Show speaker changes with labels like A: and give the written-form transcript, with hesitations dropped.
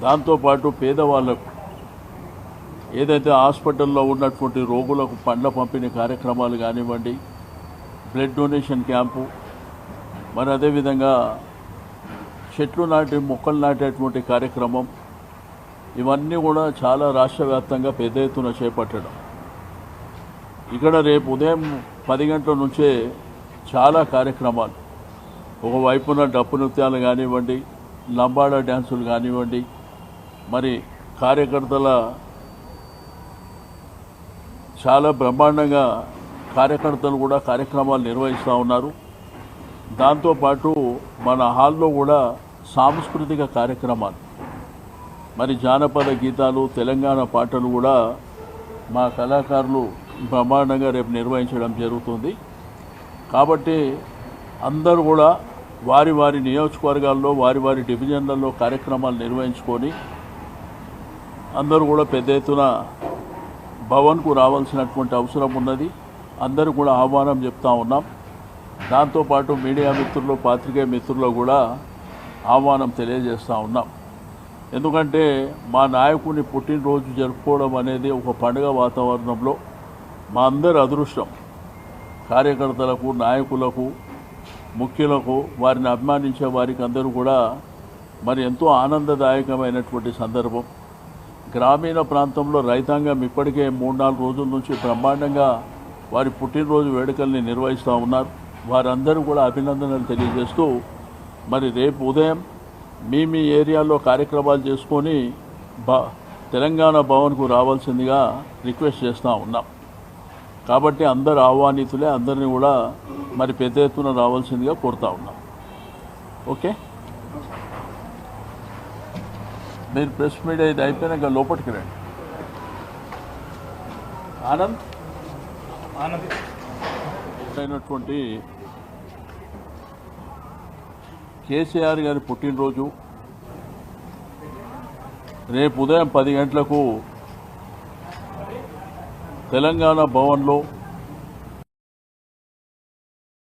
A: దాంతోపాటు పేదవాళ్లకు ఏదైతే హాస్పిటల్లో ఉన్నటువంటి రోగులకు పండ్ల పంపిణీ కార్యక్రమాలు కానివ్వండి, బ్లడ్ డొనేషన్ క్యాంపు, మరి అదేవిధంగా చెట్లు నాటి మొక్కలు నాటేటువంటి కార్యక్రమం, ఇవన్నీ కూడా చాలా రాష్ట్ర వ్యాప్తంగా పెద్ద ఎత్తున చేపట్టడం. ఇక్కడ రేపు ఉదయం 10 గంటల నుంచే చాలా కార్యక్రమాలు, ఒకవైపున డప్పు నృత్యాలు కానివ్వండి, లంబాడా డ్యాన్సులు కానివ్వండి, మరి కార్యకర్తల చాలా బ్రహ్మాండంగా కార్యకర్తలు కూడా కార్యక్రమాలు నిర్వహిస్తూ ఉన్నారు. దాంతోపాటు మన హాల్లో కూడా సాంస్కృతిక కార్యక్రమాలు, మరి జానపద గీతాలు, తెలంగాణ పాటలు కూడా మా కళాకారులు బ్రహ్మాండంగా రేపు నిర్వహించడం జరుగుతుంది. కాబట్టి అందరూ కూడా వారి వారి నియోజకవర్గాల్లో వారి వారి డివిజన్లలో కార్యక్రమాలు నిర్వహించుకొని అందరూ కూడా పెద్ద ఎత్తున భవన్కు రావాల్సినటువంటి అవసరం ఉన్నది. అందరూ కూడా ఆహ్వానం చెప్తా ఉన్నాం. దాంతోపాటు మీడియా మిత్రులు, పాత్రికేయ మిత్రులు కూడా ఆహ్వానం తెలియజేస్తూ ఉన్నాం. ఎందుకంటే మా నాయకుని పుట్టినరోజు జరుపుకోవడం అనేది ఒక పండుగ వాతావరణంలో మా అందరి అదృష్టం. కార్యకర్తలకు, నాయకులకు, ముఖ్యులకు, వారిని అభిమానించే వారికి అందరూ కూడా మరి ఎంతో ఆనందదాయకమైనటువంటి సందర్భం. గ్రామీణ ప్రాంతంలో రైతాంగం ఇప్పటికే 3-4 రోజుల నుంచి బ్రహ్మాండంగా వారి పుట్టినరోజు వేడుకల్ని నిర్వహిస్తూ ఉన్నారు. వారందరూ కూడా అభినందనలు తెలియజేస్తూ మరి రేపు ఉదయం మీ ఏరియాలో కార్యక్రమాలు చేసుకొని తెలంగాణ భవన్కు రావాల్సిందిగా రిక్వెస్ట్ చేస్తూ ఉన్నాం. కాబట్టి అందరు ఆహ్వానితులే, అందరినీ కూడా మరి పెద్ద ఎత్తున రావాల్సిందిగా కోరుతా ఉన్నాం. ఓకే, మీరు ప్రెస్ మీడియా ఇది అయిపోయినాక లోపలికి రండి. ఆనంద్ అయినటువంటి కేసీఆర్ గారి పుట్టినరోజు రేపు ఉదయం 10 గంటలకు తెలంగాణ భవన్లో